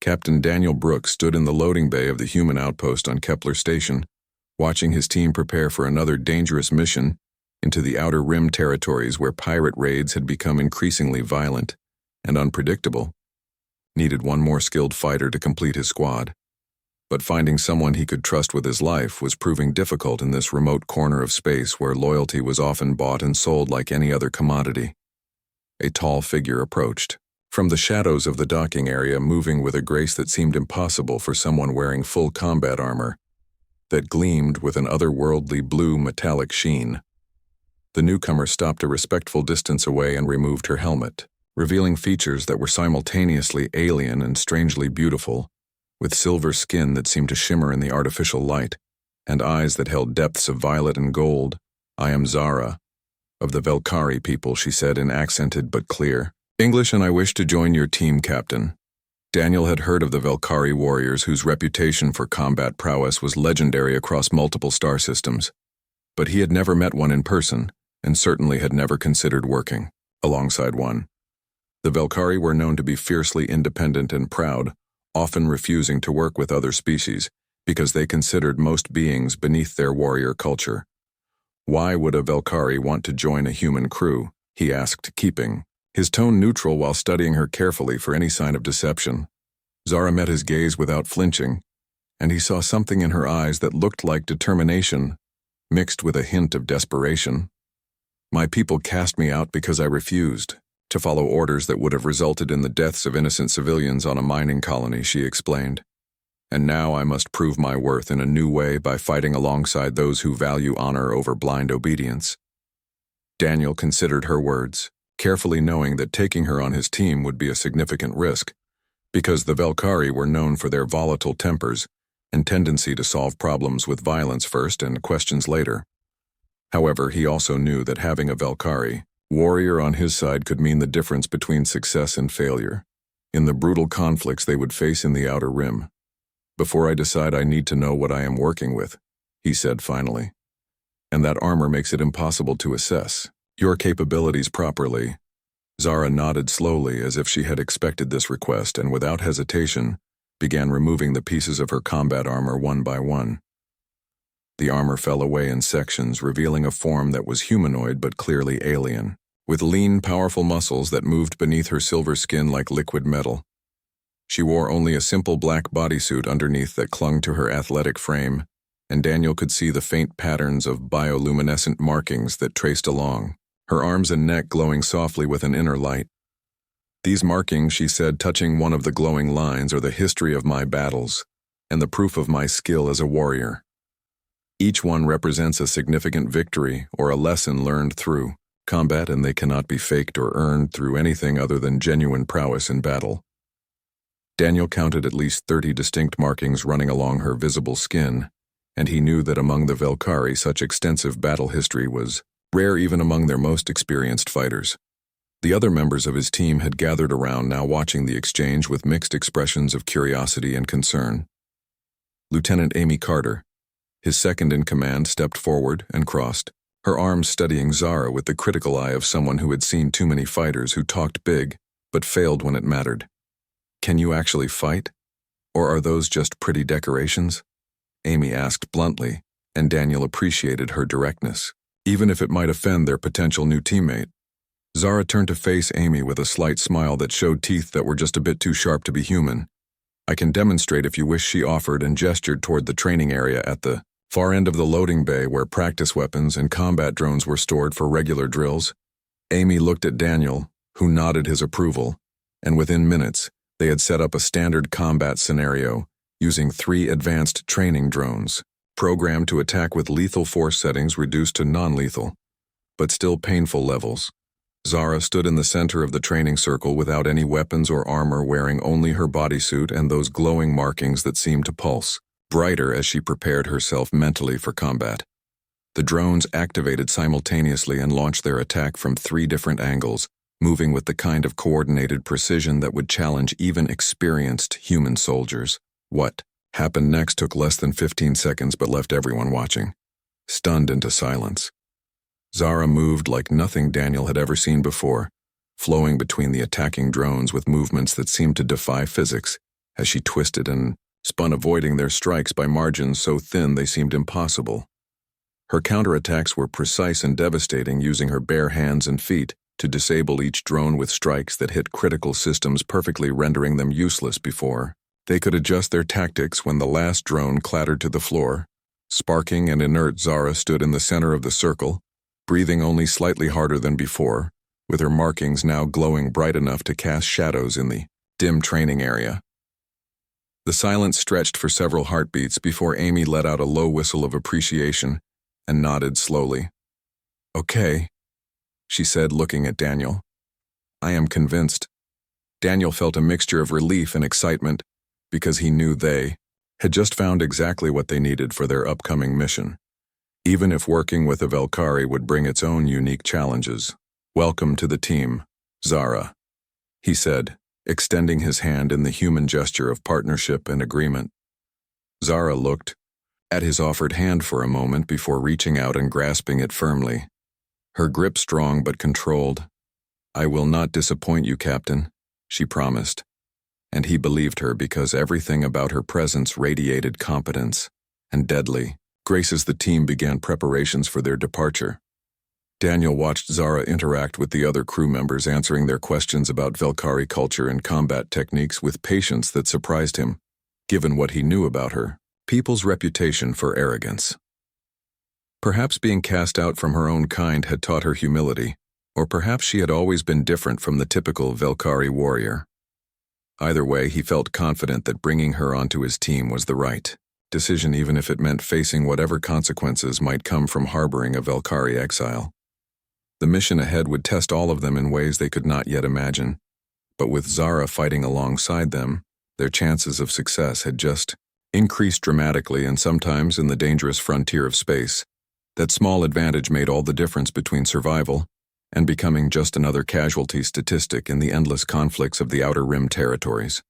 Captain Daniel Brooks stood in the loading bay of the human outpost on Kepler Station, watching his team prepare for another dangerous mission into the Outer Rim territories where pirate raids had become increasingly violent and unpredictable. Needed one more skilled fighter to complete his squad. But finding someone he could trust with his life was proving difficult in this remote corner of space where loyalty was often bought and sold like any other commodity. A tall figure approached, from the shadows of the docking area, moving with a grace that seemed impossible for someone wearing full combat armor that gleamed with an otherworldly blue metallic sheen. The newcomer stopped a respectful distance away and removed her helmet, revealing features that were simultaneously alien and strangely beautiful, with silver skin that seemed to shimmer in the artificial light, and eyes that held depths of violet and gold. "I am Zara, of the Velkari people," she said in accented but clear English, "and I wish to join your team, Captain." Daniel had heard of the Velkari warriors whose reputation for combat prowess was legendary across multiple star systems, but he had never met one in person, and certainly had never considered working alongside one. The Velkari were known to be fiercely independent and proud, often refusing to work with other species because they considered most beings beneath their warrior culture. Why would a Velkari want to join a human crew? He asked, keeping his tone neutral while studying her carefully for any sign of deception. Zara met his gaze without flinching, and he saw something in her eyes that looked like determination, mixed with a hint of desperation. "My people cast me out because I refused to follow orders that would have resulted in the deaths of innocent civilians on a mining colony," she explained. "And now I must prove my worth in a new way by fighting alongside those who value honor over blind obedience." Daniel considered her words, carefully knowing that taking her on his team would be a significant risk, because the Velkari were known for their volatile tempers and tendency to solve problems with violence first and questions later. However, he also knew that having a Velkari warrior on his side could mean the difference between success and failure in the brutal conflicts they would face in the Outer Rim. "Before I decide, I need to know what I am working with," he said finally. "And that armor makes it impossible to assess your capabilities properly." Zara nodded slowly as if she had expected this request and without hesitation began removing the pieces of her combat armor one by one. The armor fell away in sections, revealing a form that was humanoid but clearly alien, with lean, powerful muscles that moved beneath her silver skin like liquid metal. She wore only a simple black bodysuit underneath that clung to her athletic frame, and Daniel could see the faint patterns of bioluminescent markings that traced along her arms and neck, glowing softly with an inner light. "These markings," she said, touching one of the glowing lines, "are the history of my battles and the proof of my skill as a warrior. Each one represents a significant victory or a lesson learned through combat, and they cannot be faked or earned through anything other than genuine prowess in battle." Daniel counted at least 30 distinct markings running along her visible skin, and he knew that among the Velkari such extensive battle history was rare even among their most experienced fighters. The other members of his team had gathered around, now watching the exchange with mixed expressions of curiosity and concern. Lieutenant Amy Carter, his second in command, stepped forward and crossed, her arms studying Zara with the critical eye of someone who had seen too many fighters who talked big but failed when it mattered. "Can you actually fight? Or are those just pretty decorations?" Amy asked bluntly, and Daniel appreciated her directness, even if it might offend their potential new teammate. Zara turned to face Amy with a slight smile that showed teeth that were just a bit too sharp to be human. "I can demonstrate if you wish," she offered, and gestured toward the training area at the far end of the loading bay where practice weapons and combat drones were stored for regular drills. Amy looked at Daniel, who nodded his approval, and within minutes, they had set up a standard combat scenario using 3 advanced training drones, programmed to attack with lethal force settings reduced to non-lethal, but still painful levels. Zara stood in the center of the training circle without any weapons or armor, wearing only her bodysuit and those glowing markings that seemed to pulse brighter as she prepared herself mentally for combat. The drones activated simultaneously and launched their attack from 3 different angles, moving with the kind of coordinated precision that would challenge even experienced human soldiers. What happened next took less than 15 seconds but left everyone watching, stunned into silence. Zara moved like nothing Daniel had ever seen before, flowing between the attacking drones with movements that seemed to defy physics, as she twisted and spun, avoiding their strikes by margins so thin they seemed impossible. Her counterattacks were precise and devastating, using her bare hands and feet to disable each drone with strikes that hit critical systems, perfectly rendering them useless before they could adjust their tactics. When the last drone clattered to the floor, sparking and inert, Zara stood in the center of the circle, breathing only slightly harder than before, with her markings now glowing bright enough to cast shadows in the dim training area. The silence stretched for several heartbeats before Amy let out a low whistle of appreciation and nodded slowly. "Okay," she said, looking at Daniel. "I am convinced." Daniel felt a mixture of relief and excitement because he knew they had just found exactly what they needed for their upcoming mission, even if working with a Valkyrie would bring its own unique challenges. "Welcome to the team, Zara," he said, extending his hand in the human gesture of partnership and agreement. Zara looked at his offered hand for a moment before reaching out and grasping it firmly, her grip strong but controlled. "I will not disappoint you, Captain," she promised, and he believed her because everything about her presence radiated competence and deadly grace. As the team began preparations for their departure, Daniel watched Zara interact with the other crew members, answering their questions about Valkyrie culture and combat techniques with patience that surprised him, given what he knew about her people's reputation for arrogance. Perhaps being cast out from her own kind had taught her humility, or perhaps she had always been different from the typical Valkyrie warrior. Either way, he felt confident that bringing her onto his team was the right decision, even if it meant facing whatever consequences might come from harboring a Valkyrie exile. The mission ahead would test all of them in ways they could not yet imagine, but with Zara fighting alongside them, their chances of success had just increased dramatically. And sometimes, in the dangerous frontier of space, that small advantage made all the difference between survival and becoming just another casualty statistic in the endless conflicts of the Outer Rim territories.